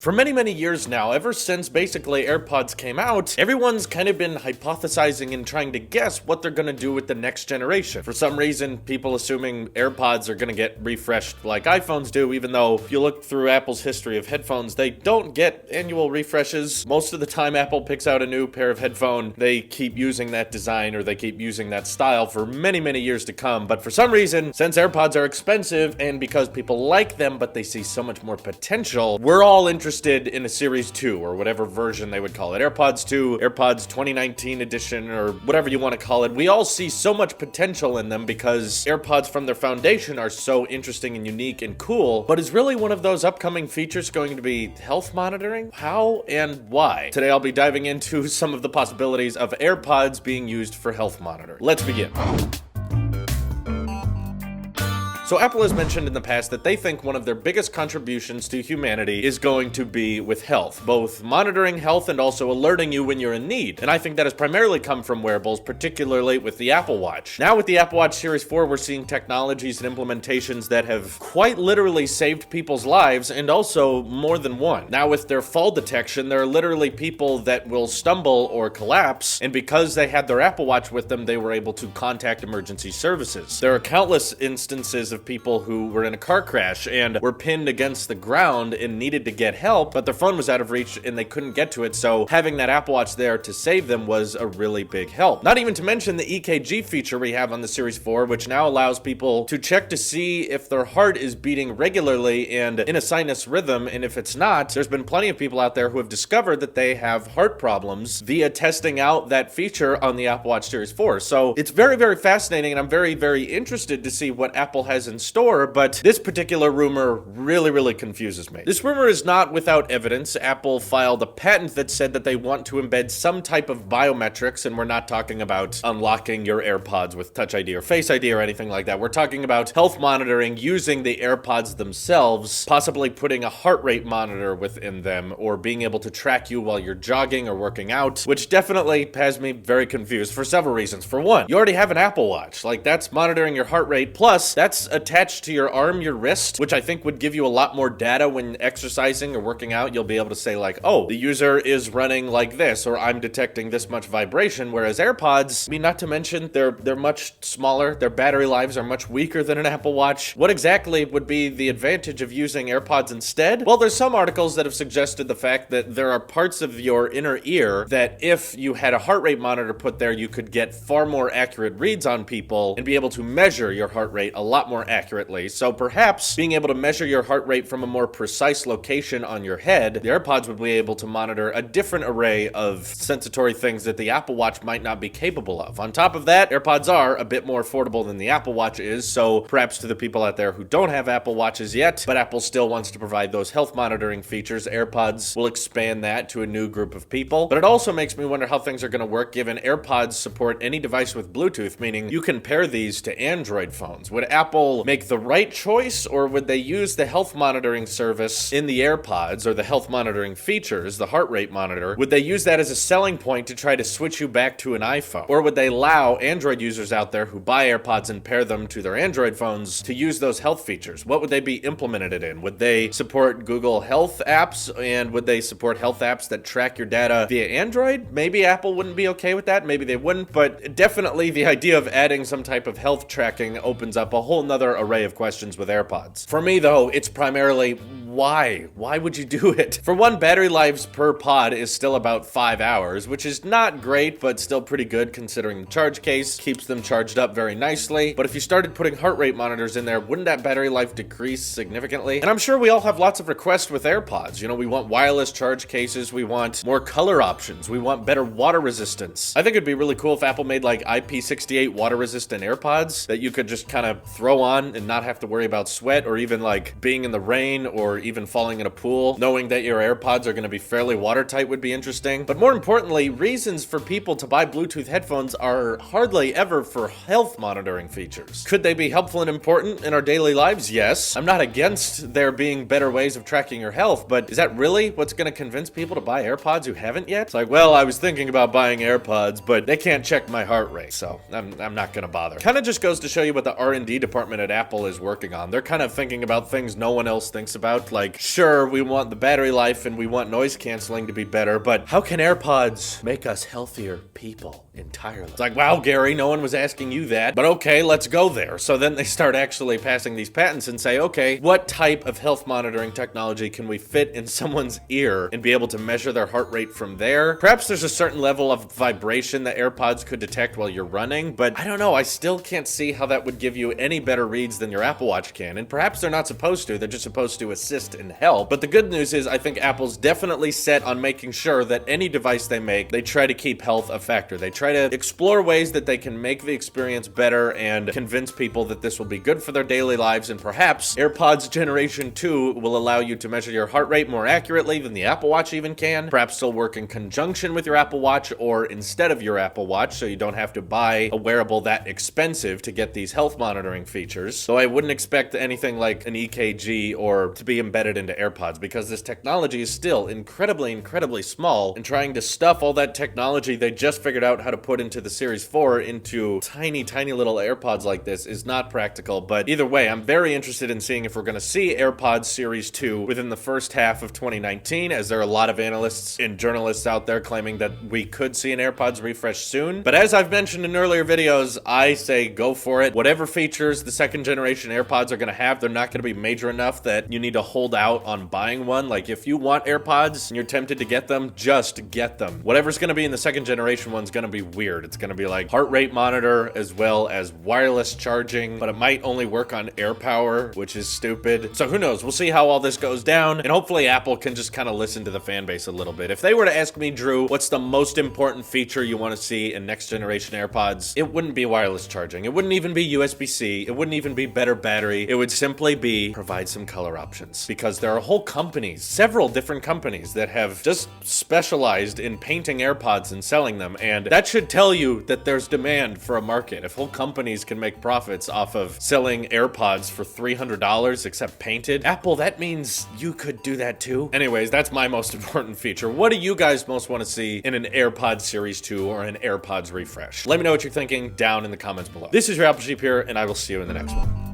For many, many years now, ever since basically AirPods came out, everyone's kind of been hypothesizing and trying to guess what they're gonna do with the next generation. For some reason, people assuming AirPods are gonna get refreshed like iPhones do, even though if you look through Apple's history of headphones, they don't get annual refreshes. Most of the time Apple picks out a new pair of headphone, they keep using that design or they keep using that style for many, many years to come. But for some reason, since AirPods are expensive and because people like them but they see so much more potential, we're all interested in a Series 2 or whatever version they would call it. AirPods 2, AirPods 2019 edition, or whatever you want to call it. We all see so much potential in them because AirPods from their foundation are so interesting and unique and cool. But is really one of those upcoming features going to be health monitoring? How and why? Today I'll be diving into some of the possibilities of AirPods being used for health monitor. Let's begin. So Apple has mentioned in the past that they think one of their biggest contributions to humanity is going to be with health, both monitoring health and also alerting you when you're in need. And I think that has primarily come from wearables, particularly with the Apple Watch. Now with the Apple Watch Series 4, we're seeing technologies and implementations that have quite literally saved people's lives, and also more than one. Now with their fall detection, there are literally people that will stumble or collapse, and because they had their Apple Watch with them, they were able to contact emergency services. There are countless instances of people who were in a car crash and were pinned against the ground and needed to get help, but their phone was out of reach and they couldn't get to it, so having that Apple Watch there to save them was a really big help. Not even to mention the EKG feature we have on the Series 4, which now allows people to check to see if their heart is beating regularly and in a sinus rhythm, and if it's not, there's been plenty of people out there who have discovered that they have heart problems via testing out that feature on the Apple Watch Series 4. So it's very, very fascinating, and I'm very, very interested to see what Apple has in store, but this particular rumor really confuses me. This rumor is not without evidence. Apple filed a patent that said that they want to embed some type of biometrics, and we're not talking about unlocking your AirPods with Touch ID or Face ID or anything like that. We're talking about health monitoring using the AirPods themselves, possibly putting a heart rate monitor within them, or being able to track you while you're jogging or working out, which definitely has me very confused for several reasons. For one, you already have an Apple Watch. Like, that's monitoring your heart rate, plus that's attached to your arm, your wrist, which I think would give you a lot more data when exercising or working out. You'll be able to say like, oh, the user is running like this, or I'm detecting this much vibration, whereas AirPods, I mean, not to mention, they're much smaller, their battery lives are much weaker than an Apple Watch. What exactly would be the advantage of using AirPods instead? Well, there's some articles that have suggested the fact that there are parts of your inner ear that if you had a heart rate monitor put there, you could get far more accurate reads on people and be able to measure your heart rate a lot more accurately. So perhaps being able to measure your heart rate from a more precise location on your head, the AirPods would be able to monitor a different array of sensitory things that the Apple Watch might not be capable of. On top of that, AirPods are a bit more affordable than the Apple Watch is, so perhaps to the people out there who don't have Apple Watches yet, but Apple still wants to provide those health monitoring features, AirPods will expand that to a new group of people. But it also makes me wonder how things are going to work given AirPods support any device with Bluetooth, meaning you can pair these to Android phones. Would Apple make the right choice, or would they use the health monitoring service in the AirPods, or the health monitoring features, the heart rate monitor, would they use that as a selling point to try to switch you back to an iPhone? Or would they allow Android users out there who buy AirPods and pair them to their Android phones to use those health features? What would they be implemented in? Would they support Google Health apps, and would they support health apps that track your data via Android? Maybe Apple wouldn't be okay with that, maybe they wouldn't, but definitely the idea of adding some type of health tracking opens up a whole nother array of questions with AirPods. For me though, it's primarily why? Why would you do it? For one, battery lives per pod is still about 5 hours, which is not great, but still pretty good considering the charge case keeps them charged up very nicely. But if you started putting heart rate monitors in there, wouldn't that battery life decrease significantly? And I'm sure we all have lots of requests with AirPods. You know, we want wireless charge cases, we want more color options, we want better water resistance. I think it'd be really cool if Apple made like IP68 water resistant AirPods that you could just kind of throw on and not have to worry about sweat, or even like being in the rain or even falling in a pool. Knowing that your AirPods are going to be fairly watertight would be interesting. But more importantly, reasons for people to buy Bluetooth headphones are hardly ever for health monitoring features. Could they be helpful and important in our daily lives? Yes. I'm not against there being better ways of tracking your health, but is that really what's going to convince people to buy AirPods who haven't yet? It's like, well, I was thinking about buying AirPods, but they can't check my heart rate, so I'm not going to bother. Kind of just goes to show you what the R&D department department at Apple is working on. They're kind of thinking about things no one else thinks about. Like, sure, we want the battery life and we want noise canceling to be better, but how can AirPods make us healthier people entirely? It's like, wow, Gary, no one was asking you that, but okay, let's go there. So then they start actually passing these patents and say, okay, what type of health monitoring technology can we fit in someone's ear and be able to measure their heart rate from there? Perhaps there's a certain level of vibration that AirPods could detect while you're running, but I don't know, I still can't see how that would give you any better reads than your Apple Watch can, and perhaps they're not supposed to, they're just supposed to assist and help. But the good news is I think Apple's definitely set on making sure that any device they make, they try to keep health a factor. They try to explore ways that they can make the experience better and convince people that this will be good for their daily lives, and perhaps AirPods Generation 2 will allow you to measure your heart rate more accurately than the Apple Watch even can. Perhaps they'll work in conjunction with your Apple Watch or instead of your Apple Watch, so you don't have to buy a wearable that expensive to get these health monitoring features. So I wouldn't expect anything like an EKG or to be embedded into AirPods, because this technology is still incredibly small, and trying to stuff all that technology they just figured out how to put into the Series 4 into tiny little AirPods like this is not practical. But either way, I'm very interested in seeing if we're going to see AirPods Series 2 within the first half of 2019, as there are a lot of analysts and journalists out there claiming that we could see an AirPods refresh soon. But as I've mentioned in earlier videos, I say go for it. Whatever features the second generation AirPods are going to have, they're not going to be major enough that you need to hold out on buying one. Like, if you want AirPods and you're tempted to get them, just get them. Whatever's going to be in the second generation one's going to be weird. It's going to be like heart rate monitor as well as wireless charging, but it might only work on AirPower, which is stupid. So who knows? We'll see how all this goes down, and hopefully Apple can just kind of listen to the fan base a little bit. If they were to ask me, Drew, what's the most important feature you want to see in next generation AirPods, it wouldn't be wireless charging. It wouldn't even be USB-C. It wouldn't even be better battery. It would simply be provide some color options, because there are whole companies, several different companies, that have just specialized in painting AirPods and selling them, and that should tell you that there's demand for a market. If whole companies can make profits off of selling AirPods for $300 except painted, Apple, that means you could do that too. Anyways, that's my most important feature. What do you guys most want to see in an AirPods Series 2 or an AirPods refresh? Let me know what you're thinking down in the comments below. This is your Apple Sheep here, and I will see you in the next one.